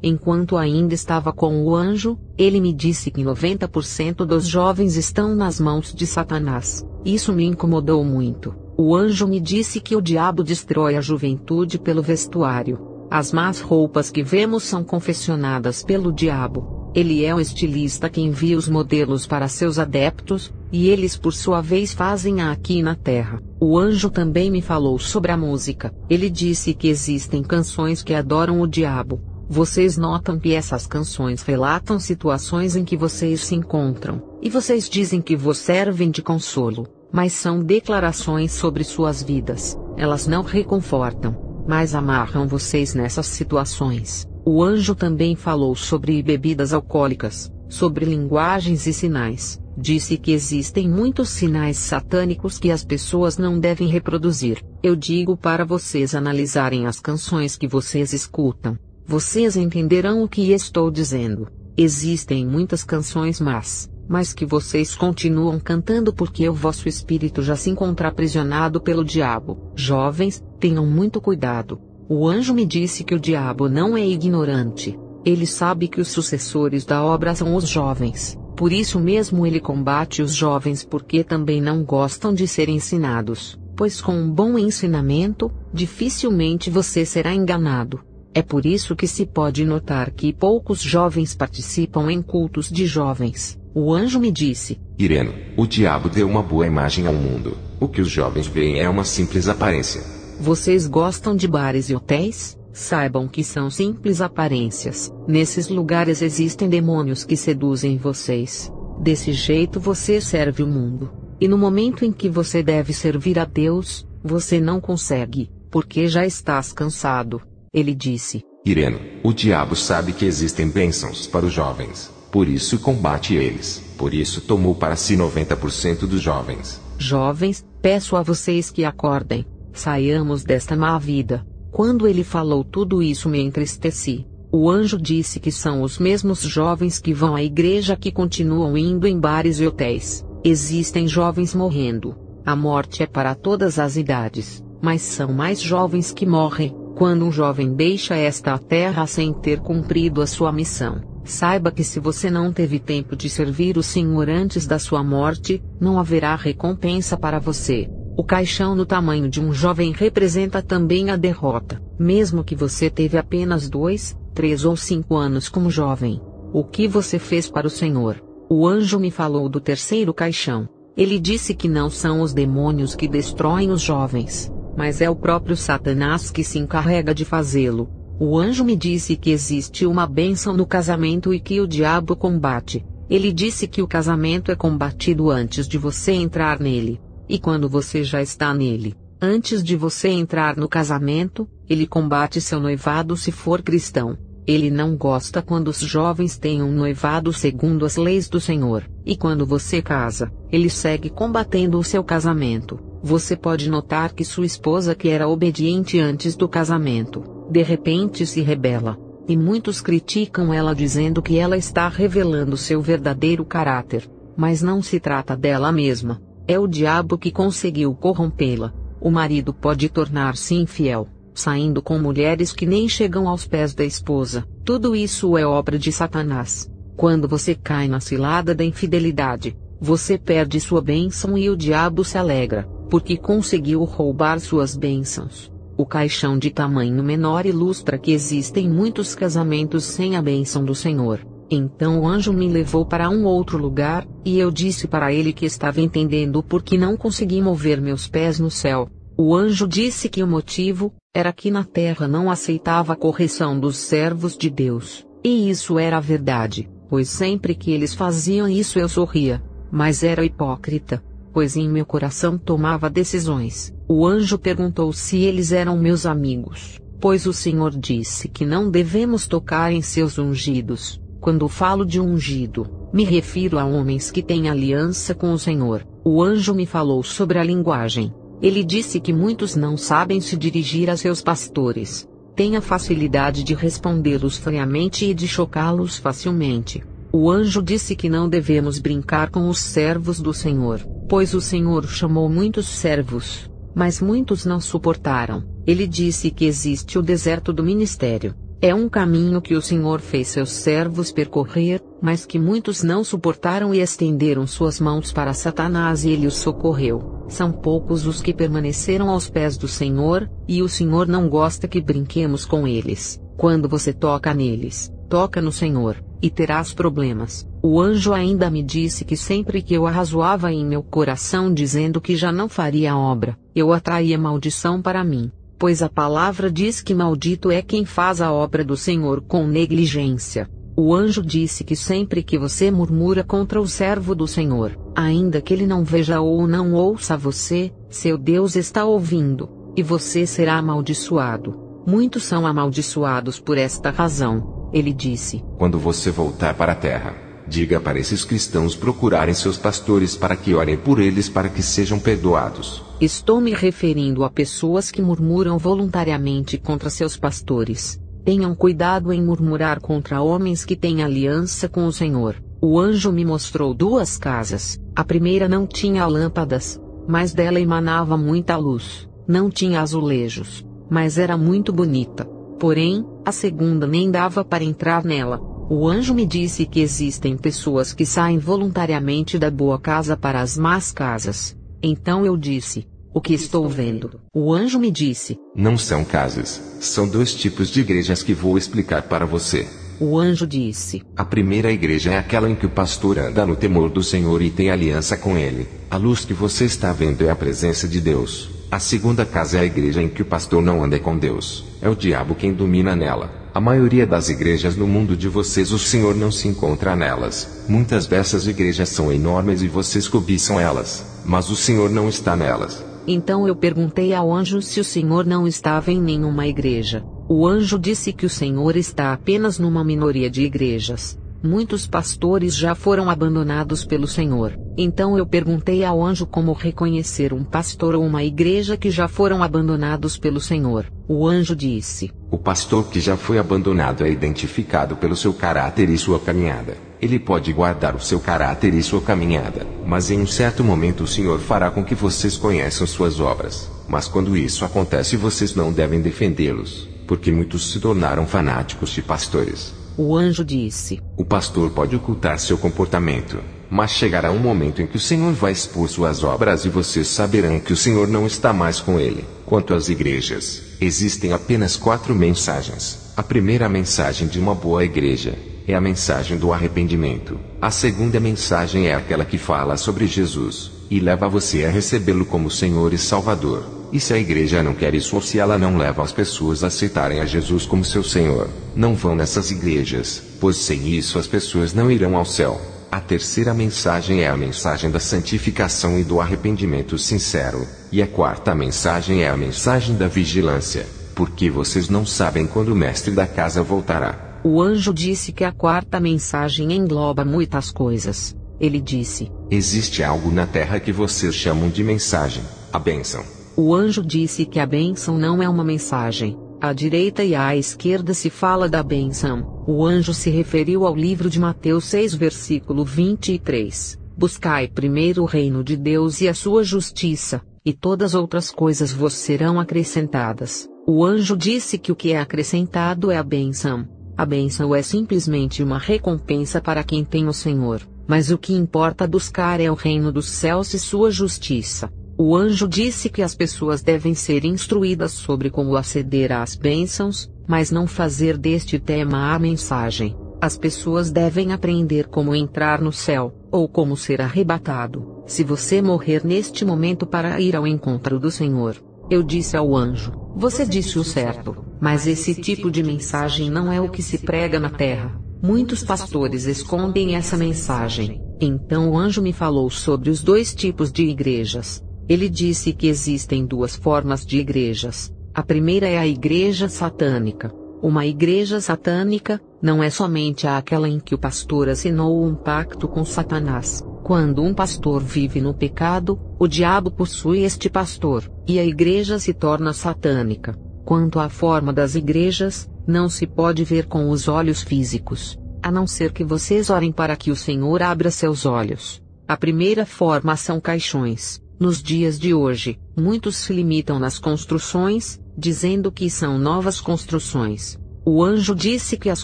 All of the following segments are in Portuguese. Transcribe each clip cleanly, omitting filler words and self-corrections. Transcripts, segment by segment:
Enquanto ainda estava com o anjo, ele me disse que 90% dos jovens estão nas mãos de Satanás. Isso me incomodou muito. O anjo me disse que o diabo destrói a juventude pelo vestuário. As más roupas que vemos são confeccionadas pelo diabo. Ele é o estilista que envia os modelos para seus adeptos, e eles por sua vez fazem-a aqui na terra. O anjo também me falou sobre a música. Ele disse que existem canções que adoram o diabo. Vocês notam que essas canções relatam situações em que vocês se encontram, e vocês dizem que vos servem de consolo, mas são declarações sobre suas vidas. Elas não reconfortam, mas amarram vocês nessas situações. O anjo também falou sobre bebidas alcoólicas, sobre linguagens e sinais. Disse que existem muitos sinais satânicos que as pessoas não devem reproduzir. Eu digo para vocês analisarem as canções que vocês escutam. Vocês entenderão o que estou dizendo. Existem muitas canções más, mas que vocês continuam cantando porque o vosso espírito já se encontra aprisionado pelo diabo. Jovens, tenham muito cuidado. O anjo me disse que o diabo não é ignorante. Ele sabe que os sucessores da obra são os jovens. Por isso mesmo ele combate os jovens porque também não gostam de ser ensinados, pois com um bom ensinamento, dificilmente você será enganado. É por isso que se pode notar que poucos jovens participam em cultos de jovens. O anjo me disse: Ireno, o diabo deu uma boa imagem ao mundo. O que os jovens veem é uma simples aparência. Vocês gostam de bares e hotéis? Saibam que são simples aparências. Nesses lugares existem demônios que seduzem vocês. Desse jeito você serve o mundo. E no momento em que você deve servir a Deus, você não consegue, porque já estás cansado. Ele disse: Ireno, o diabo sabe que existem bênçãos para os jovens, por isso combate eles. Por isso tomou para si 90% dos jovens. Jovens, peço a vocês que acordem. Saiamos desta má vida. Quando ele falou tudo isso me entristeci. O anjo disse que são os mesmos jovens que vão à igreja que continuam indo em bares e hotéis. Existem jovens morrendo. A morte é para todas as idades, mas são mais jovens que morrem quando um jovem deixa esta terra sem ter cumprido a sua missão. Saiba que se você não teve tempo de servir o Senhor antes da sua morte, não haverá recompensa para você. O caixão no tamanho de um jovem representa também a derrota, mesmo que você teve apenas 2, 3 ou 5 anos como jovem. O que você fez para o Senhor? O anjo me falou do terceiro caixão. Ele disse que não são os demônios que destroem os jovens, mas é o próprio Satanás que se encarrega de fazê-lo. O anjo me disse que existe uma bênção no casamento e que o diabo combate. Ele disse que o casamento é combatido antes de você entrar nele. E quando você já está nele, antes de você entrar no casamento, ele combate seu noivado se for cristão. Ele não gosta quando os jovens têm um noivado segundo as leis do Senhor. E quando você casa, ele segue combatendo o seu casamento. Você pode notar que sua esposa, que era obediente antes do casamento, de repente se rebela. E muitos criticam ela dizendo que ela está revelando seu verdadeiro caráter. Mas não se trata dela mesma. É o diabo que conseguiu corrompê-la. O marido pode tornar-se infiel, saindo com mulheres que nem chegam aos pés da esposa. Tudo isso é obra de Satanás. Quando você cai na cilada da infidelidade, você perde sua bênção e o diabo se alegra, porque conseguiu roubar suas bênçãos. O caixão de tamanho menor ilustra que existem muitos casamentos sem a bênção do Senhor. Então o anjo me levou para um outro lugar, e eu disse para ele que estava entendendo porque não consegui mover meus pés no céu. O anjo disse que o motivo era que na terra não aceitava a correção dos servos de Deus. E isso era verdade, pois sempre que eles faziam isso eu sorria, mas era hipócrita, pois em meu coração tomava decisões. O anjo perguntou se eles eram meus amigos, pois o Senhor disse que não devemos tocar em seus ungidos. Quando falo de ungido, me refiro a homens que têm aliança com o Senhor. O anjo me falou sobre a linguagem. Ele disse que muitos não sabem se dirigir a seus pastores. Têm a facilidade de respondê-los friamente e de chocá-los facilmente. O anjo disse que não devemos brincar com os servos do Senhor, pois o Senhor chamou muitos servos, mas muitos não suportaram. Ele disse que existe o deserto do ministério. É um caminho que o Senhor fez seus servos percorrer, mas que muitos não suportaram e estenderam suas mãos para Satanás e ele os socorreu. São poucos os que permaneceram aos pés do Senhor, e o Senhor não gosta que brinquemos com eles. Quando você toca neles, toca no Senhor, e terás problemas. O anjo ainda me disse que sempre que eu arrazoava em meu coração dizendo que já não faria a obra, eu atraía maldição para mim. Pois a palavra diz que maldito é quem faz a obra do Senhor com negligência. O anjo disse que sempre que você murmura contra o servo do Senhor, ainda que ele não veja ou não ouça você, seu Deus está ouvindo, e você será amaldiçoado. Muitos são amaldiçoados por esta razão. Ele disse: Quando você voltar para a terra, diga para esses cristãos procurarem seus pastores para que orem por eles para que sejam perdoados. Estou me referindo a pessoas que murmuram voluntariamente contra seus pastores. Tenham cuidado em murmurar contra homens que têm aliança com o Senhor. O anjo me mostrou 2 casas. A primeira não tinha lâmpadas, mas dela emanava muita luz. Não tinha azulejos, mas era muito bonita. Porém, a segunda nem dava para entrar nela. O anjo me disse que existem pessoas que saem voluntariamente da boa casa para as más casas. Então eu disse: o que estou vendo? O anjo me disse: não são casas, são 2 tipos de igrejas que vou explicar para você. O anjo disse: a primeira igreja é aquela em que o pastor anda no temor do Senhor e tem aliança com ele. A luz que você está vendo é a presença de Deus. A segunda casa é a igreja em que o pastor não anda com Deus. É o diabo quem domina nela. A maioria das igrejas no mundo de vocês o Senhor não se encontra nelas. Muitas dessas igrejas são enormes e vocês cobiçam elas, mas o Senhor não está nelas. Então eu perguntei ao anjo se o Senhor não estava em nenhuma igreja. O anjo disse que o Senhor está apenas numa minoria de igrejas. Muitos pastores já foram abandonados pelo Senhor. Então eu perguntei ao anjo como reconhecer um pastor ou uma igreja que já foram abandonados pelo Senhor. O anjo disse: o pastor que já foi abandonado é identificado pelo seu caráter e sua caminhada. Ele pode guardar o seu caráter e sua caminhada, mas em um certo momento o Senhor fará com que vocês conheçam suas obras. Mas quando isso acontece, vocês não devem defendê-los, porque muitos se tornaram fanáticos de pastores. O anjo disse: o pastor pode ocultar seu comportamento, mas chegará um momento em que o Senhor vai expor suas obras e vocês saberão que o Senhor não está mais com ele. Quanto às igrejas, existem apenas 4 mensagens. A primeira mensagem de uma boa igreja é a mensagem do arrependimento. A segunda mensagem é aquela que fala sobre Jesus e leva você a recebê-lo como Senhor e Salvador. E se a igreja não quer isso ou se ela não leva as pessoas a aceitarem a Jesus como seu Senhor, não vão nessas igrejas, pois sem isso as pessoas não irão ao céu. A terceira mensagem é a mensagem da santificação e do arrependimento sincero. E a quarta mensagem é a mensagem da vigilância, porque vocês não sabem quando o mestre da casa voltará. O anjo disse que a quarta mensagem engloba muitas coisas. Ele disse: existe algo na terra que vocês chamam de mensagem, a bênção. O anjo disse que a bênção não é uma mensagem. À direita e à esquerda se fala da bênção. O anjo se referiu ao livro de Mateus 6, versículo 23. Buscai primeiro o reino de Deus e a sua justiça, e todas outras coisas vos serão acrescentadas. O anjo disse que o que é acrescentado é a bênção. A bênção é simplesmente uma recompensa para quem tem o Senhor, mas o que importa buscar é o reino dos céus e sua justiça. O anjo disse que as pessoas devem ser instruídas sobre como aceder às bênçãos, mas não fazer deste tema a mensagem. As pessoas devem aprender como entrar no céu, ou como ser arrebatado, se você morrer neste momento para ir ao encontro do Senhor. Eu disse ao anjo: você disse o certo, mas esse tipo de mensagem não é o que se prega na terra. Muitos pastores escondem essa mensagem. Então o anjo me falou sobre os 2 tipos de igrejas. Ele disse que existem 2 formas de igrejas. A primeira é a igreja satânica. Uma igreja satânica não é somente aquela em que o pastor assinou um pacto com Satanás. Quando um pastor vive no pecado, o diabo possui este pastor, e a igreja se torna satânica. Quanto à forma das igrejas, não se pode ver com os olhos físicos, a não ser que vocês orem para que o Senhor abra seus olhos. A primeira forma são caixões. Nos dias de hoje, muitos se limitam nas construções, dizendo que são novas construções. O anjo disse que as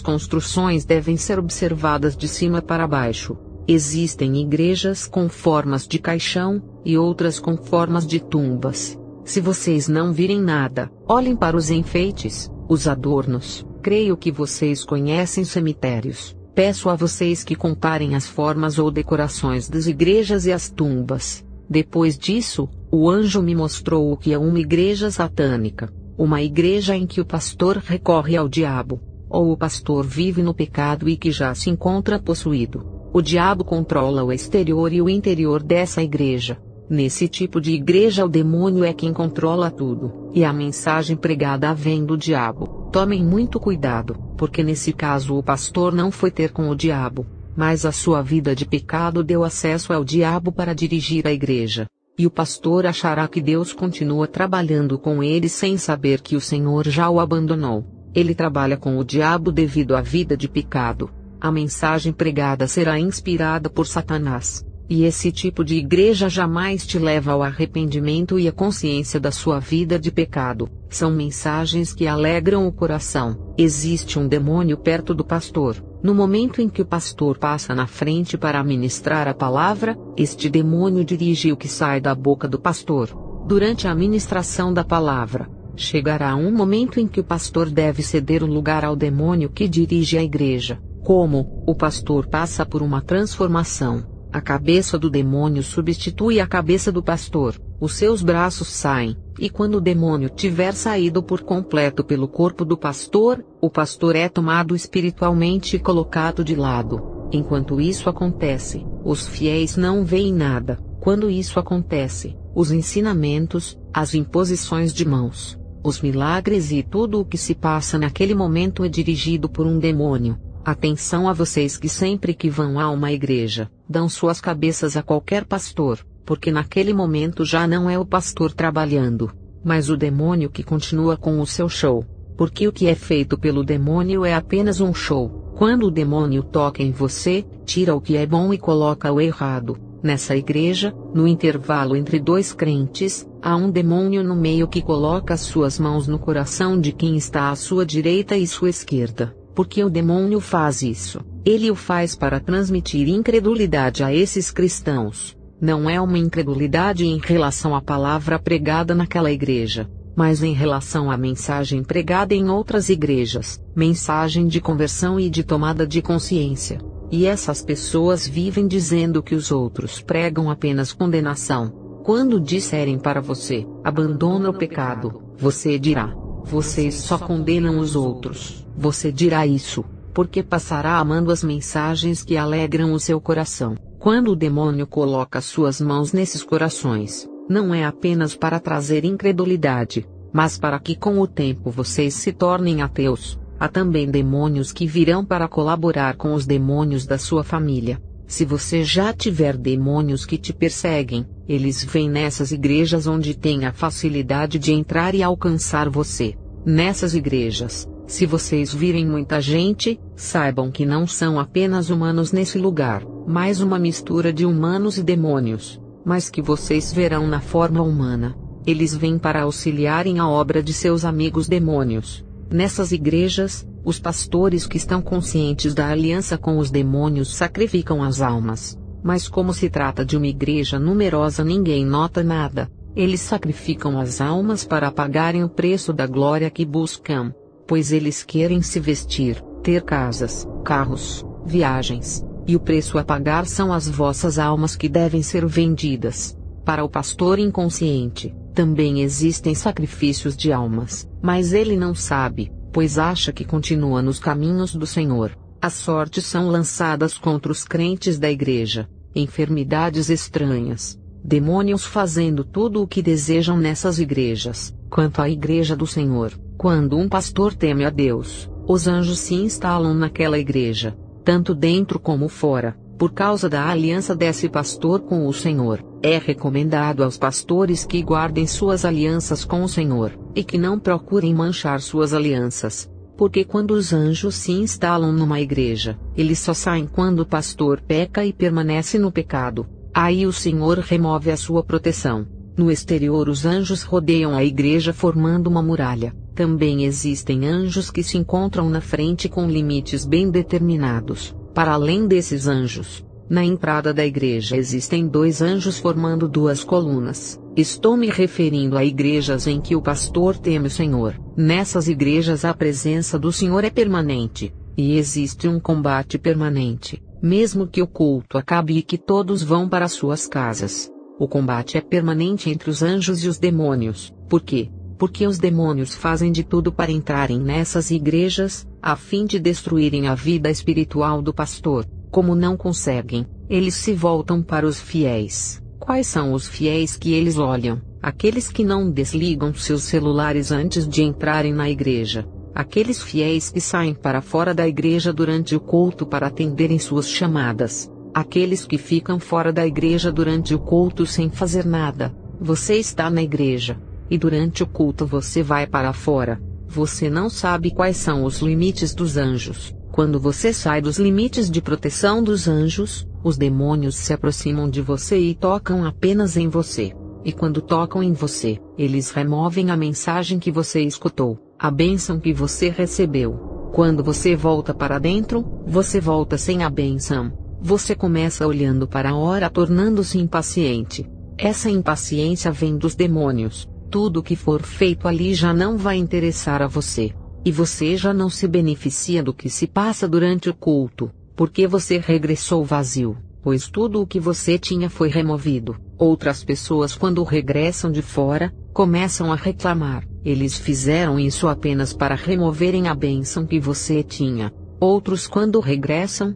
construções devem ser observadas de cima para baixo. Existem igrejas com formas de caixão, e outras com formas de tumbas. Se vocês não virem nada, olhem para os enfeites, os adornos. Creio que vocês conhecem cemitérios. Peço a vocês que comparem as formas ou decorações das igrejas e as tumbas. Depois disso, o anjo me mostrou o que é uma igreja satânica. Uma igreja em que o pastor recorre ao diabo, ou o pastor vive no pecado e que já se encontra possuído. O diabo controla o exterior e o interior dessa igreja. Nesse tipo de igreja o demônio é quem controla tudo, e a mensagem pregada vem do diabo. Tomem muito cuidado, porque nesse caso o pastor não foi ter com o diabo, mas a sua vida de pecado deu acesso ao diabo para dirigir a igreja. E o pastor achará que Deus continua trabalhando com ele sem saber que o Senhor já o abandonou. Ele trabalha com o diabo devido à vida de pecado. A mensagem pregada será inspirada por Satanás. E esse tipo de igreja jamais te leva ao arrependimento e à consciência da sua vida de pecado. São mensagens que alegram o coração. Existe um demônio perto do pastor. No momento em que o pastor passa na frente para ministrar a palavra, este demônio dirige o que sai da boca do pastor. Durante a ministração da palavra, chegará um momento em que o pastor deve ceder o lugar ao demônio que dirige a igreja. Como o pastor passa por uma transformação, a cabeça do demônio substitui a cabeça do pastor, os seus braços saem, e quando o demônio tiver saído por completo pelo corpo do pastor, o pastor é tomado espiritualmente e colocado de lado. Enquanto isso acontece, os fiéis não veem nada. Quando isso acontece, os ensinamentos, as imposições de mãos, os milagres e tudo o que se passa naquele momento é dirigido por um demônio. Atenção a vocês que sempre que vão a uma igreja, dão suas cabeças a qualquer pastor, porque naquele momento já não é o pastor trabalhando, mas o demônio que continua com o seu show, porque o que é feito pelo demônio é apenas um show. Quando o demônio toca em você, tira o que é bom e coloca o errado. Nessa igreja, no intervalo entre dois crentes, há um demônio no meio que coloca suas mãos no coração de quem está à sua direita e sua esquerda. Porque o demônio faz isso? Ele o faz para transmitir incredulidade a esses cristãos. Não é uma incredulidade em relação à palavra pregada naquela igreja, mas em relação à mensagem pregada em outras igrejas, mensagem de conversão e de tomada de consciência. E essas pessoas vivem dizendo que os outros pregam apenas condenação. Quando disserem para você, abandona o pecado, você dirá, vocês só condenam os outros. Você dirá isso, porque passará amando as mensagens que alegram o seu coração. Quando o demônio coloca suas mãos nesses corações, não é apenas para trazer incredulidade, mas para que com o tempo vocês se tornem ateus. Há também demônios que virão para colaborar com os demônios da sua família. Se você já tiver demônios que te perseguem, eles vêm nessas igrejas onde tem a facilidade de entrar e alcançar você. Nessas igrejas, se vocês virem muita gente, saibam que não são apenas humanos nesse lugar, mas uma mistura de humanos e demônios, mas que vocês verão na forma humana. Eles vêm para auxiliarem a obra de seus amigos demônios. Nessas igrejas, os pastores que estão conscientes da aliança com os demônios sacrificam as almas. Mas como se trata de uma igreja numerosa, ninguém nota nada. Eles sacrificam as almas para pagarem o preço da glória que buscam, pois eles querem se vestir, ter casas, carros, viagens, e o preço a pagar são as vossas almas que devem ser vendidas. Para o pastor inconsciente, também existem sacrifícios de almas, mas ele não sabe, pois acha que continua nos caminhos do Senhor. As sortes são lançadas contra os crentes da igreja, enfermidades estranhas, demônios fazendo tudo o que desejam nessas igrejas. Quanto à igreja do Senhor, quando um pastor teme a Deus, os anjos se instalam naquela igreja, tanto dentro como fora. Por causa da aliança desse pastor com o Senhor, é recomendado aos pastores que guardem suas alianças com o Senhor, e que não procurem manchar suas alianças. Porque quando os anjos se instalam numa igreja, eles só saem quando o pastor peca e permanece no pecado. Aí o Senhor remove a sua proteção. No exterior os anjos rodeiam a igreja formando uma muralha. Também existem anjos que se encontram na frente com limites bem determinados. Para além desses anjos, na entrada da igreja existem 2 anjos formando 2 colunas. Estou me referindo a igrejas em que o pastor teme o Senhor. Nessas igrejas a presença do Senhor é permanente, e existe um combate permanente, mesmo que o culto acabe e que todos vão para suas casas. O combate é permanente entre os anjos e os demônios. Por quê? Porque os demônios fazem de tudo para entrarem nessas igrejas, a fim de destruírem a vida espiritual do pastor. Como não conseguem, eles se voltam para os fiéis. Quais são os fiéis que eles olham? Aqueles que não desligam seus celulares antes de entrarem na igreja. Aqueles fiéis que saem para fora da igreja durante o culto para atenderem suas chamadas. Aqueles que ficam fora da igreja durante o culto sem fazer nada. Você está na igreja, e durante o culto você vai para fora. Você não sabe quais são os limites dos anjos. Quando você sai dos limites de proteção dos anjos, os demônios se aproximam de você e tocam apenas em você. E quando tocam em você, eles removem a mensagem que você escutou, a bênção que você recebeu. Quando você volta para dentro, você volta sem a bênção. Você começa olhando para a hora, tornando-se impaciente. Essa impaciência vem dos demônios. Tudo que for feito ali já não vai interessar a você. E você já não se beneficia do que se passa durante o culto, porque você regressou vazio, pois tudo o que você tinha foi removido. Outras pessoas, quando regressam de fora, começam a reclamar. Eles fizeram isso apenas para removerem a bênção que você tinha. Outros, quando regressam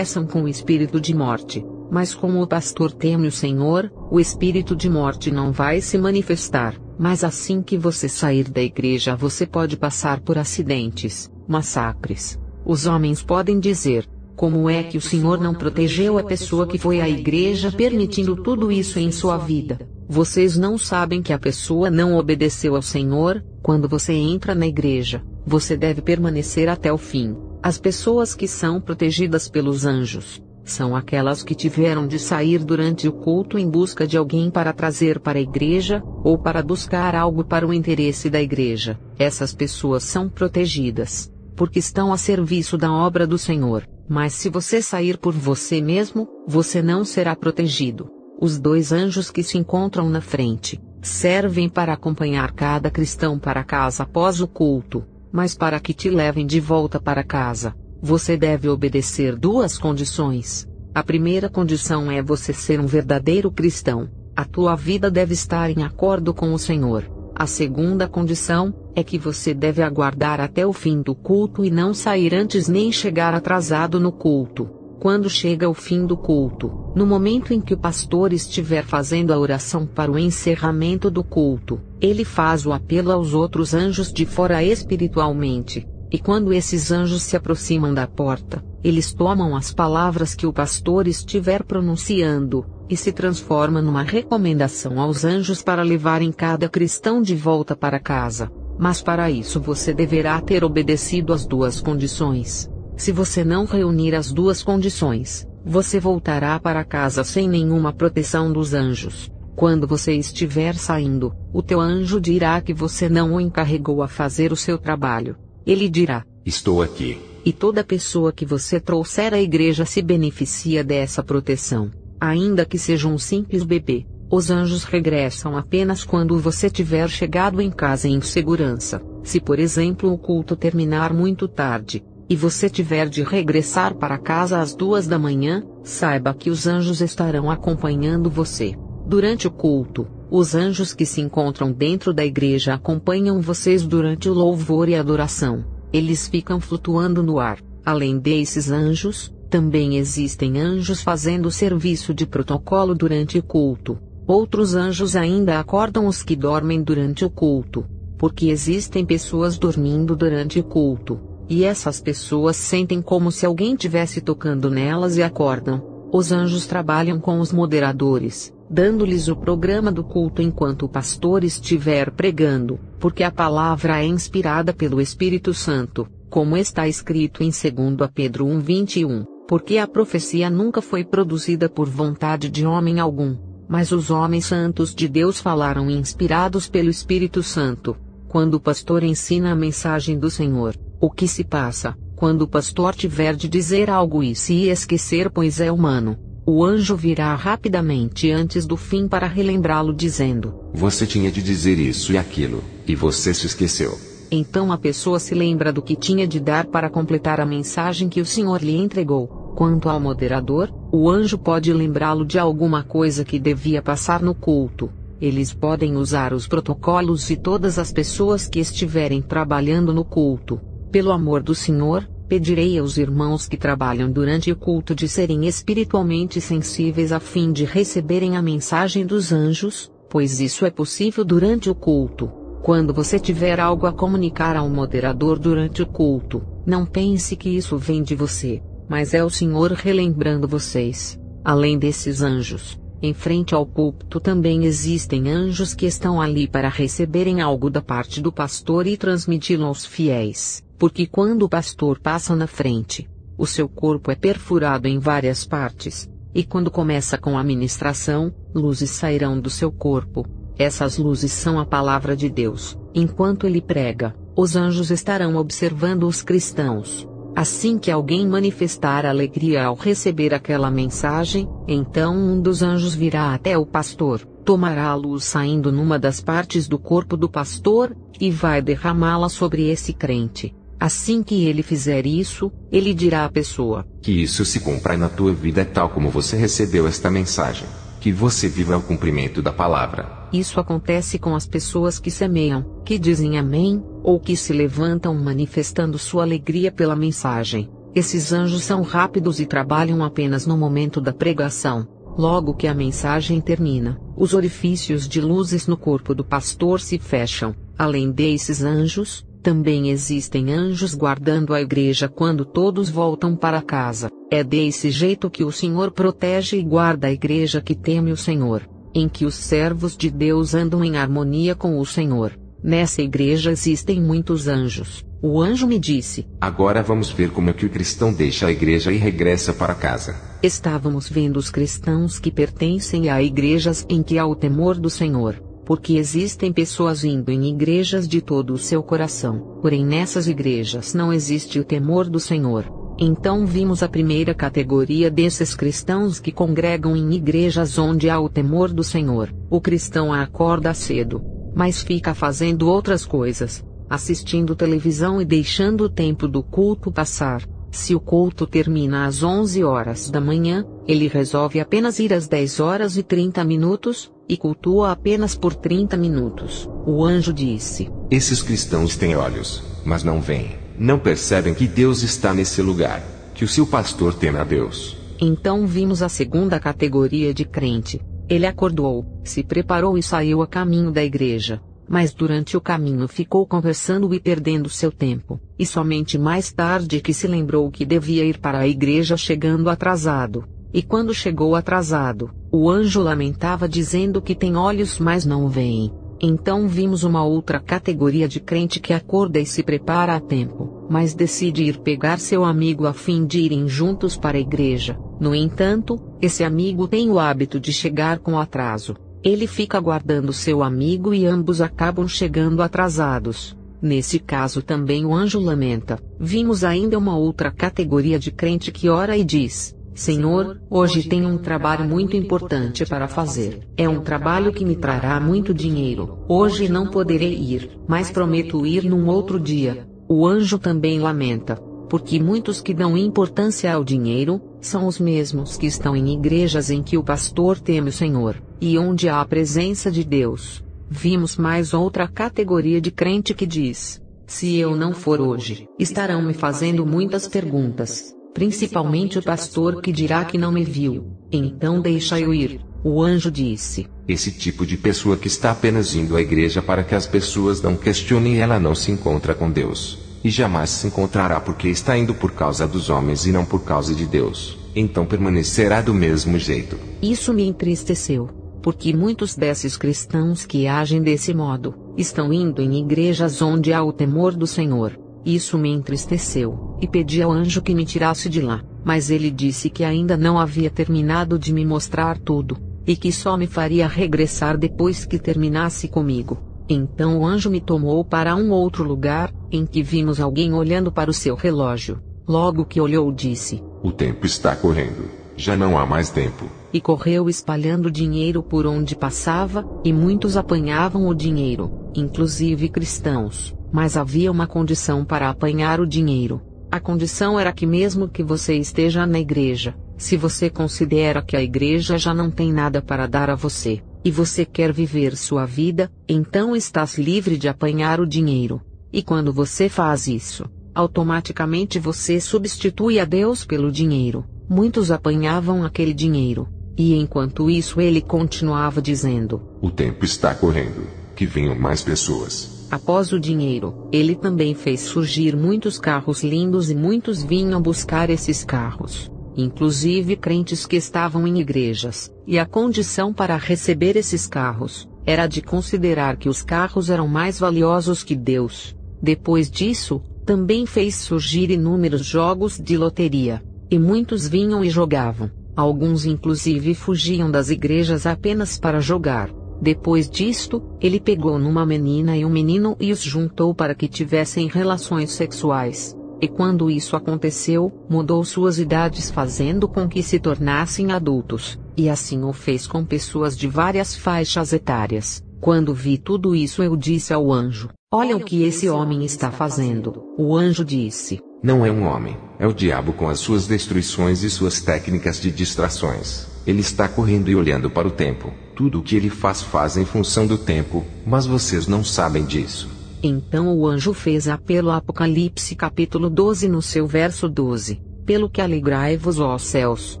com o espírito de morte. Mas como o pastor teme o Senhor, o espírito de morte não vai se manifestar. Mas assim que você sair da igreja você pode passar por acidentes, massacres. Os homens podem dizer: como é que o Senhor não protegeu a pessoa que foi à igreja permitindo tudo isso em sua vida? Vocês não sabem que a pessoa não obedeceu ao Senhor. Quando você entra na igreja, você deve permanecer até o fim. As pessoas que são protegidas pelos anjos são aquelas que tiveram de sair durante o culto em busca de alguém para trazer para a igreja, ou para buscar algo para o interesse da igreja. Essas pessoas são protegidas, porque estão a serviço da obra do Senhor. Mas se você sair por você mesmo, você não será protegido. Os 2 anjos que se encontram na frente servem para acompanhar cada cristão para casa após o culto, mas para que te levem de volta para casa, você deve obedecer 2 condições. A primeira condição é você ser um verdadeiro cristão. A tua vida deve estar em acordo com o Senhor. A segunda condição é que você deve aguardar até o fim do culto e não sair antes nem chegar atrasado no culto. Quando chega o fim do culto, no momento em que o pastor estiver fazendo a oração para o encerramento do culto, ele faz o apelo aos outros anjos de fora espiritualmente. E quando esses anjos se aproximam da porta, eles tomam as palavras que o pastor estiver pronunciando, e se transforma numa recomendação aos anjos para levarem cada cristão de volta para casa. Mas para isso você deverá ter obedecido às 2 condições. Se você não reunir as 2 condições, você voltará para casa sem nenhuma proteção dos anjos. Quando você estiver saindo, o teu anjo dirá que você não o encarregou a fazer o seu trabalho. Ele dirá: estou aqui. E toda pessoa que você trouxer à igreja se beneficia dessa proteção. Ainda que seja um simples bebê, os anjos regressam apenas quando você tiver chegado em casa em segurança. Se por exemplo o culto terminar muito tarde, e você tiver de regressar para casa às 2 da manhã, saiba que os anjos estarão acompanhando você. Durante o culto, os anjos que se encontram dentro da igreja acompanham vocês durante o louvor e adoração. Eles ficam flutuando no ar. Além desses anjos, também existem anjos fazendo serviço de protocolo durante o culto. Outros anjos ainda acordam os que dormem durante o culto, porque existem pessoas dormindo durante o culto, e essas pessoas sentem como se alguém tivesse tocando nelas e acordam. Os anjos trabalham com os moderadores, dando-lhes o programa do culto enquanto o pastor estiver pregando, porque a palavra é inspirada pelo Espírito Santo, como está escrito em 2 Pedro 1:21, porque a profecia nunca foi produzida por vontade de homem algum, mas os homens santos de Deus falaram inspirados pelo Espírito Santo. quando o pastor ensina a mensagem do Senhor, o que se passa, quando o pastor tiver de dizer algo e se esquecer, pois é humano, o anjo virá rapidamente antes do fim para relembrá-lo dizendo: Você tinha de dizer isso e aquilo, e você se esqueceu. Então a pessoa se lembra do que tinha de dar para completar a mensagem que o Senhor lhe entregou. Quanto ao moderador, o anjo pode lembrá-lo de alguma coisa que devia passar no culto. Eles podem usar os protocolos e todas as pessoas que estiverem trabalhando no culto. Pelo amor do Senhor, pedirei aos irmãos que trabalham durante o culto de serem espiritualmente sensíveis a fim de receberem a mensagem dos anjos, pois isso é possível durante o culto. Quando você tiver algo a comunicar ao moderador durante o culto, não pense que isso vem de você, mas é o Senhor relembrando vocês. Além desses anjos, em frente ao púlpito também existem anjos que estão ali para receberem algo da parte do pastor e transmiti-lo aos fiéis, porque quando o pastor passa na frente, o seu corpo é perfurado em várias partes, e quando começa com a ministração, luzes sairão do seu corpo. Essas luzes são a palavra de Deus. Enquanto ele prega, os anjos estarão observando os cristãos. Assim que alguém manifestar alegria ao receber aquela mensagem, então um dos anjos virá até o pastor, tomará a luz saindo numa das partes do corpo do pastor, e vai derramá-la sobre esse crente. Assim que ele fizer isso, ele dirá à pessoa: Que isso se cumpra na tua vida tal como você recebeu esta mensagem. Que você viva o cumprimento da palavra. Isso acontece com as pessoas que semeiam, que dizem amém, ou que se levantam manifestando sua alegria pela mensagem. Esses anjos são rápidos e trabalham apenas no momento da pregação. Logo que a mensagem termina, os orifícios de luzes no corpo do pastor se fecham. Além desses anjos, também existem anjos guardando a igreja quando todos voltam para casa. É desse jeito que o Senhor protege e guarda a igreja que teme o Senhor, em que os servos de Deus andam em harmonia com o Senhor. Nessa igreja existem muitos anjos. O anjo me disse: Agora vamos ver como é que o cristão deixa a igreja e regressa para casa. Estávamos vendo os cristãos que pertencem a igrejas em que há o temor do Senhor. Porque existem pessoas indo em igrejas de todo o seu coração, porém nessas igrejas não existe o temor do Senhor. Então vimos a primeira categoria desses cristãos que congregam em igrejas onde há o temor do Senhor. O cristão acorda cedo, mas fica fazendo outras coisas, assistindo televisão e deixando o tempo do culto passar. Se o culto termina às 11 horas da manhã, ele resolve apenas ir às 10 horas e 30 minutos, e cultua apenas por 30 minutos. O anjo disse: Esses cristãos têm olhos, mas não veem. Não percebem que Deus está nesse lugar, que o seu pastor teme a Deus. Então vimos a segunda categoria de crente. Ele acordou, se preparou e saiu a caminho da igreja. Mas durante o caminho ficou conversando e perdendo seu tempo, e somente mais tarde que se lembrou que devia ir para a igreja chegando atrasado. E quando chegou atrasado, o anjo lamentava dizendo que tem olhos mas não veem. Então vimos uma outra categoria de crente que acorda e se prepara a tempo, mas decide ir pegar seu amigo a fim de irem juntos para a igreja. No entanto, esse amigo tem o hábito de chegar com atraso. Ele fica aguardando seu amigo e ambos acabam chegando atrasados. Nesse caso também o anjo lamenta. Vimos ainda uma outra categoria de crente que ora e diz: Senhor, hoje tenho um trabalho muito importante para fazer. É um trabalho que me trará muito dinheiro. Hoje não poderei ir, mas prometo ir num outro dia. O anjo também lamenta, porque muitos que dão importância ao dinheiro, são os mesmos que estão em igrejas em que o pastor teme o Senhor, e onde há a presença de Deus. Vimos mais outra categoria de crente que diz: se eu não for hoje, estarão me fazendo muitas perguntas, principalmente o pastor que dirá que não me viu, então deixa eu ir. O anjo disse: esse tipo de pessoa que está apenas indo à igreja para que as pessoas não questionem, ela não se encontra com Deus. E jamais se encontrará porque está indo por causa dos homens e não por causa de Deus. Então permanecerá do mesmo jeito. Isso me entristeceu, porque muitos desses cristãos que agem desse modo, estão indo em igrejas onde há o temor do Senhor. Isso me entristeceu, e pedi ao anjo que me tirasse de lá, mas ele disse que ainda não havia terminado de me mostrar tudo, e que só me faria regressar depois que terminasse comigo. Então o anjo me tomou para um outro lugar, em que vimos alguém olhando para o seu relógio. Logo que olhou disse: O tempo está correndo, já não há mais tempo. E correu espalhando dinheiro por onde passava, e muitos apanhavam o dinheiro, inclusive cristãos. Mas havia uma condição para apanhar o dinheiro. A condição era que mesmo que você esteja na igreja, se você considera que a igreja já não tem nada para dar a você, e você quer viver sua vida, então estás livre de apanhar o dinheiro. E quando você faz isso, automaticamente você substitui a Deus pelo dinheiro. Muitos apanhavam aquele dinheiro. E enquanto isso ele continuava dizendo: O tempo está correndo, que venham mais pessoas. Após o dinheiro, ele também fez surgir muitos carros lindos e muitos vinham buscar esses carros, inclusive crentes que estavam em igrejas, e a condição para receber esses carros era de considerar que os carros eram mais valiosos que Deus. Depois disso, também fez surgir inúmeros jogos de loteria, e muitos vinham e jogavam. Alguns inclusive fugiam das igrejas apenas para jogar. Depois disto, ele pegou numa menina e um menino e os juntou para que tivessem relações sexuais. E quando isso aconteceu, mudou suas idades fazendo com que se tornassem adultos, e assim o fez com pessoas de várias faixas etárias. Quando vi tudo isso eu disse ao anjo: Olha o que esse homem está fazendo. O anjo disse: Não é um homem, é o diabo com as suas destruições e suas técnicas de distrações. Ele está correndo e olhando para o tempo. Tudo o que ele faz em função do tempo, mas vocês não sabem disso. Então o anjo fez apelo a Apocalipse capítulo 12 no seu verso 12. Pelo que alegrai-vos, ó céus,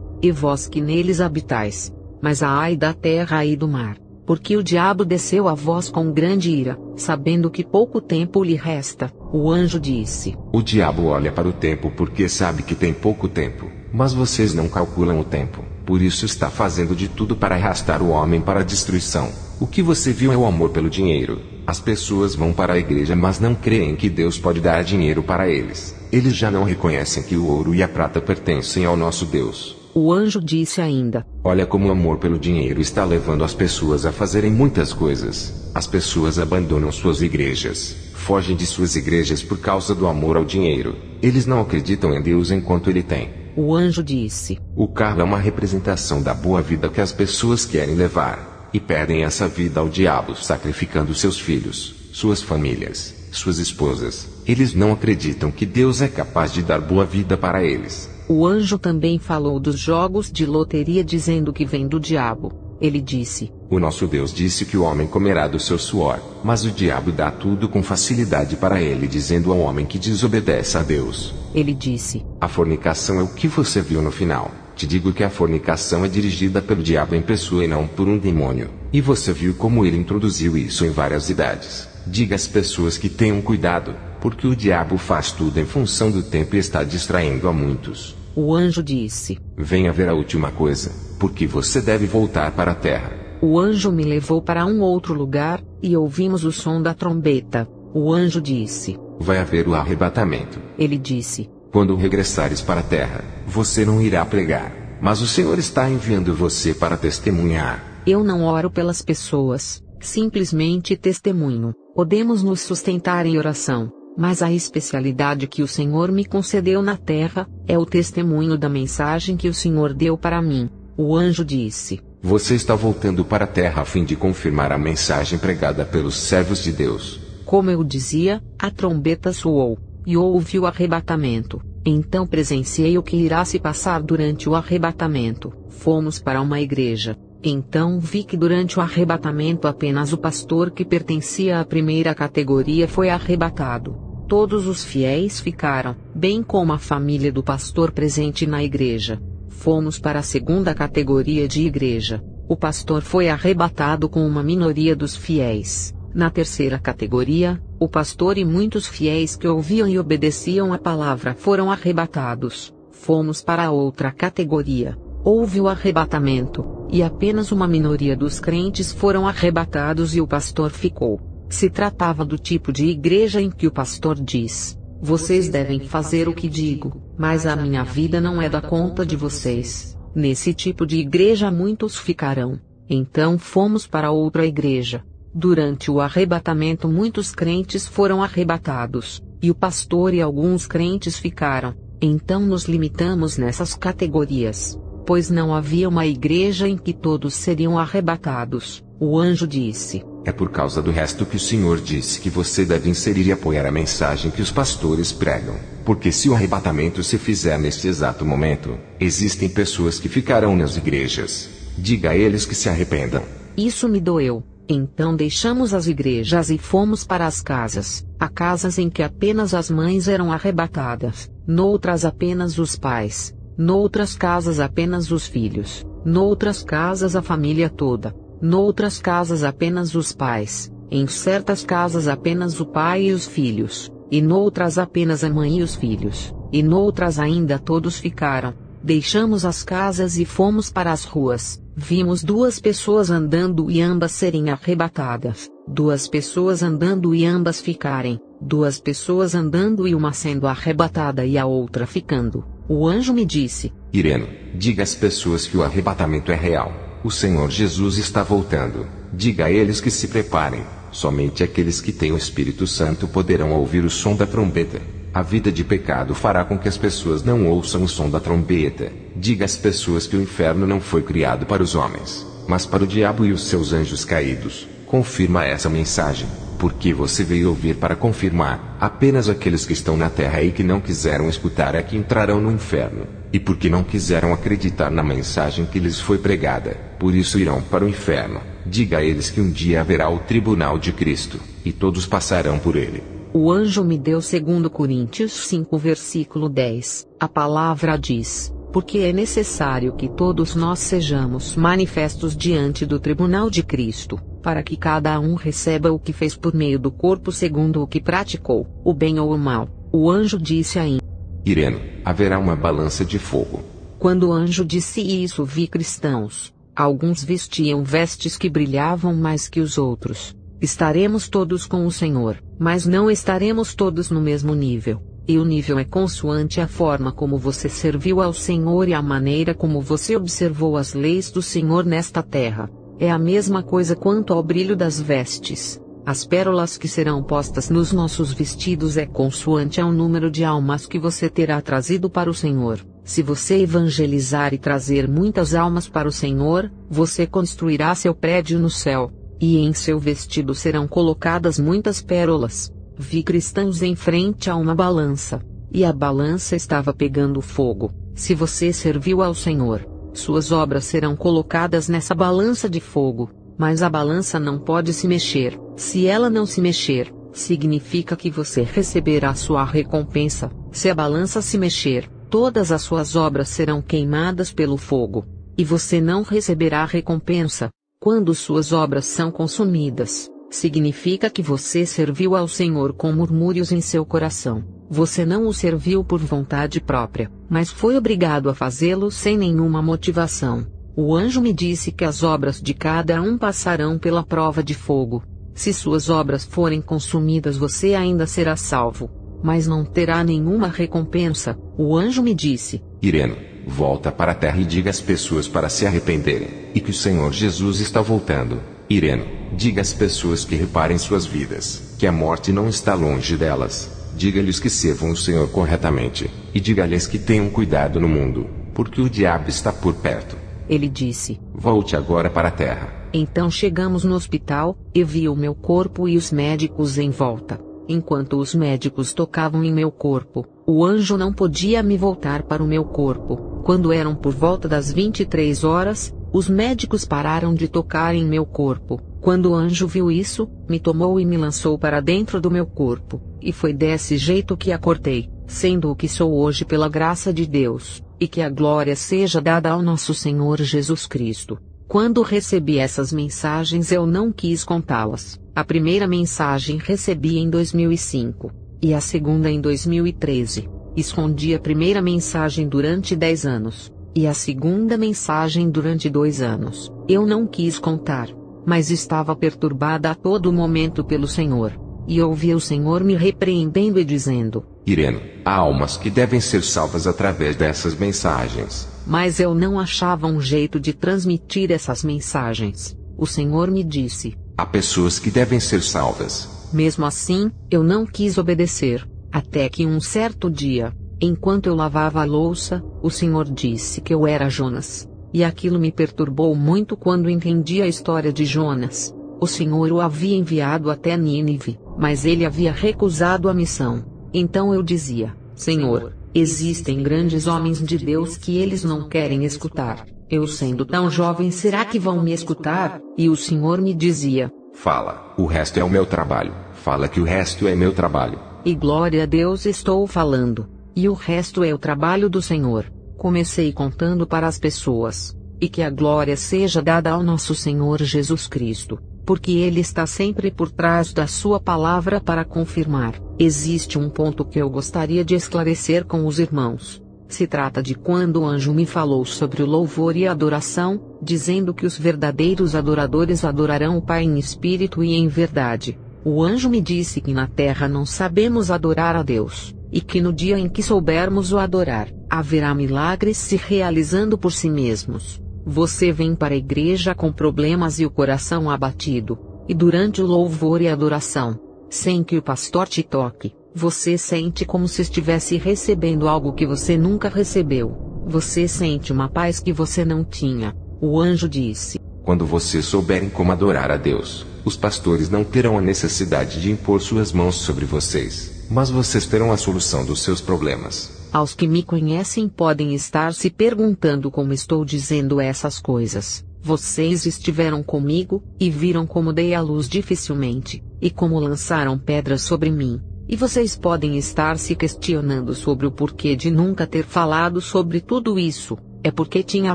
e vós que neles habitais. Mas ai da terra e do mar, porque o diabo desceu a vós com grande ira, sabendo que pouco tempo lhe resta. O anjo disse: O diabo olha para o tempo porque sabe que tem pouco tempo, mas vocês não calculam o tempo. Por isso está fazendo de tudo para arrastar o homem para a destruição. O que você viu é o amor pelo dinheiro. As pessoas vão para a igreja mas não creem que Deus pode dar dinheiro para eles. Eles já não reconhecem que o ouro e a prata pertencem ao nosso Deus. O anjo disse ainda: Olha como o amor pelo dinheiro está levando as pessoas a fazerem muitas coisas. As pessoas abandonam suas igrejas, fogem de suas igrejas por causa do amor ao dinheiro. Eles não acreditam em Deus enquanto ele tem. O anjo disse: O carro é uma representação da boa vida que as pessoas querem levar, e perdem essa vida ao diabo sacrificando seus filhos, suas famílias, suas esposas. Eles não acreditam que Deus é capaz de dar boa vida para eles. O anjo também falou dos jogos de loteria dizendo que vem do diabo. Ele disse: O nosso Deus disse que o homem comerá do seu suor, mas o diabo dá tudo com facilidade para ele, dizendo ao homem que desobedece a Deus. Ele disse: A fornicação é o que você viu no final. Te digo que a fornicação é dirigida pelo diabo em pessoa e não por um demônio. E você viu como ele introduziu isso em várias idades. Diga às pessoas que tenham cuidado, porque o diabo faz tudo em função do tempo e está distraindo a muitos. O anjo disse: Venha ver a última coisa, porque você deve voltar para a terra. O anjo me levou para um outro lugar, e ouvimos o som da trombeta. O anjo disse: Vai haver o arrebatamento. Ele disse: Quando regressares para a terra, você não irá pregar, mas o Senhor está enviando você para testemunhar. Eu não oro pelas pessoas, simplesmente testemunho. Podemos nos sustentar em oração, mas a especialidade que o Senhor me concedeu na terra é o testemunho da mensagem que o Senhor deu para mim. O anjo disse: Você está voltando para a terra a fim de confirmar a mensagem pregada pelos servos de Deus. Como eu dizia, a trombeta soou, e houve o arrebatamento. Então presenciei o que irá se passar durante o arrebatamento. Fomos para uma igreja. Então vi que durante o arrebatamento apenas o pastor que pertencia à primeira categoria foi arrebatado. Todos os fiéis ficaram, bem como a família do pastor presente na igreja. Fomos para a segunda categoria de igreja. O pastor foi arrebatado com uma minoria dos fiéis. Na terceira categoria, o pastor e muitos fiéis que ouviam e obedeciam a palavra foram arrebatados. Fomos para a outra categoria. Houve o arrebatamento, e apenas uma minoria dos crentes foram arrebatados e o pastor ficou. Se tratava do tipo de igreja em que o pastor diz: Vocês devem fazer o que digo, mas a minha vida não é da conta de vocês. Nesse tipo de igreja muitos ficarão. Então fomos para outra igreja. Durante o arrebatamento muitos crentes foram arrebatados, e o pastor e alguns crentes ficaram. Então nos limitamos nessas categorias, pois não havia uma igreja em que todos seriam arrebatados. O anjo disse: é por causa do resto que o Senhor disse que você deve inserir e apoiar a mensagem que os pastores pregam. Porque se o arrebatamento se fizer neste exato momento, existem pessoas que ficarão nas igrejas. Diga a eles que se arrependam. Isso me doeu. Então deixamos as igrejas e fomos para as casas. Há casas em que apenas as mães eram arrebatadas, noutras apenas os pais, noutras casas apenas os filhos, noutras casas a família toda, noutras casas apenas os pais, em certas casas apenas o pai e os filhos, e noutras apenas a mãe e os filhos, e noutras ainda todos ficaram. Deixamos as casas e fomos para as ruas. Vimos 2 pessoas andando e ambas serem arrebatadas, 2 pessoas andando e ambas ficarem, 2 pessoas andando e uma sendo arrebatada e a outra ficando. O anjo me disse: Ireno, diga às pessoas que o arrebatamento é real. O Senhor Jesus está voltando. Diga a eles que se preparem. Somente aqueles que têm o Espírito Santo poderão ouvir o som da trombeta. A vida de pecado fará com que as pessoas não ouçam o som da trombeta. Diga às pessoas que o inferno não foi criado para os homens, mas para o diabo e os seus anjos caídos. Confirma essa mensagem, porque você veio ouvir para confirmar. Apenas aqueles que estão na terra e que não quiseram escutar é que entrarão no inferno. E porque não quiseram acreditar na mensagem que lhes foi pregada, por isso irão para o inferno. Diga a eles que um dia haverá o tribunal de Cristo, e todos passarão por ele. O anjo me deu 2 Coríntios 5 versículo 10. A palavra diz: porque é necessário que todos nós sejamos manifestos diante do tribunal de Cristo, para que cada um receba o que fez por meio do corpo segundo o que praticou, o bem ou o mal. O anjo disse ainda: Ireno, haverá uma balança de fogo. Quando o anjo disse isso, vi cristãos. Alguns vestiam vestes que brilhavam mais que os outros. Estaremos todos com o Senhor, mas não estaremos todos no mesmo nível. E o nível é consoante a forma como você serviu ao Senhor e a maneira como você observou as leis do Senhor nesta terra. É a mesma coisa quanto ao brilho das vestes. As pérolas que serão postas nos nossos vestidos é consoante ao número de almas que você terá trazido para o Senhor. Se você evangelizar e trazer muitas almas para o Senhor, você construirá seu prédio no céu. E em seu vestido serão colocadas muitas pérolas. Vi cristãos em frente a uma balança, e a balança estava pegando fogo. Se você serviu ao Senhor, suas obras serão colocadas nessa balança de fogo, mas a balança não pode se mexer. Se ela não se mexer, significa que você receberá sua recompensa. Se a balança se mexer, todas as suas obras serão queimadas pelo fogo, e você não receberá a recompensa. Quando suas obras são consumidas, significa que você serviu ao Senhor com murmúrios em seu coração. Você não o serviu por vontade própria, mas foi obrigado a fazê-lo sem nenhuma motivação. O anjo me disse que as obras de cada um passarão pela prova de fogo. Se suas obras forem consumidas, você ainda será salvo, mas não terá nenhuma recompensa. O anjo me disse: Ireno, volta para a terra e diga às pessoas para se arrependerem, e que o Senhor Jesus está voltando. Ireno, diga às pessoas que reparem suas vidas, que a morte não está longe delas. Diga-lhes que servam o Senhor corretamente, e diga-lhes que tenham cuidado no mundo, porque o diabo está por perto. Ele disse: Volte agora para a terra. Então chegamos no hospital, e vi o meu corpo e os médicos em volta. Enquanto os médicos tocavam em meu corpo, o anjo não podia me voltar para o meu corpo. Quando eram por volta das 23 horas, os médicos pararam de tocar em meu corpo. Quando o anjo viu isso, me tomou e me lançou para dentro do meu corpo, e foi desse jeito que acordei, sendo o que sou hoje pela graça de Deus, e que a glória seja dada ao nosso Senhor Jesus Cristo. Quando recebi essas mensagens eu não quis contá-las. A primeira mensagem recebi em 2005, e a segunda em 2013. Escondi a primeira mensagem durante 10 anos, e a segunda mensagem durante 2 anos. Eu não quis contar, mas estava perturbada a todo momento pelo Senhor, e ouvi o Senhor me repreendendo e dizendo: Ireno, há almas que devem ser salvas através dessas mensagens. Mas eu não achava um jeito de transmitir essas mensagens. O Senhor me disse: Há pessoas que devem ser salvas. Mesmo assim, eu não quis obedecer, até que um certo dia, enquanto eu lavava a louça, o Senhor disse que eu era Jonas. E aquilo me perturbou muito quando entendi a história de Jonas. O Senhor o havia enviado até Nínive, mas ele havia recusado a missão. Então eu dizia: Senhor, existem grandes homens de Deus que eles não querem escutar. Eu sendo tão jovem, será que vão me escutar? E o Senhor me dizia: Fala, o resto é o meu trabalho. Fala que o resto é meu trabalho. E glória a Deus, estou falando. E o resto é o trabalho do Senhor. Comecei contando para as pessoas. E que a glória seja dada ao nosso Senhor Jesus Cristo, porque Ele está sempre por trás da sua palavra para confirmar. Existe um ponto que eu gostaria de esclarecer com os irmãos. Se trata de quando o anjo me falou sobre o louvor e a adoração, dizendo que os verdadeiros adoradores adorarão o Pai em espírito e em verdade. O anjo me disse que na terra não sabemos adorar a Deus, e que no dia em que soubermos o adorar, haverá milagres se realizando por si mesmos. Você vem para a igreja com problemas e o coração abatido, e durante o louvor e adoração, sem que o pastor te toque, você sente como se estivesse recebendo algo que você nunca recebeu. Você sente uma paz que você não tinha. O anjo disse: Quando vocês souberem como adorar a Deus, os pastores não terão a necessidade de impor suas mãos sobre vocês, mas vocês terão a solução dos seus problemas. Aos que me conhecem podem estar se perguntando como estou dizendo essas coisas. Vocês estiveram comigo, e viram como dei à luz dificilmente, e como lançaram pedras sobre mim. E vocês podem estar se questionando sobre o porquê de nunca ter falado sobre tudo isso. É porque tinha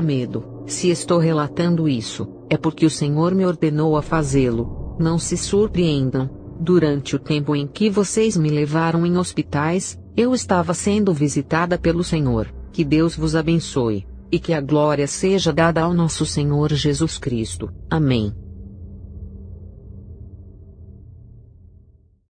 medo. Se estou relatando isso, é porque o Senhor me ordenou a fazê-lo. Não se surpreendam. Durante o tempo em que vocês me levaram em hospitais, eu estava sendo visitada pelo Senhor. Que Deus vos abençoe, e que a glória seja dada ao nosso Senhor Jesus Cristo. Amém.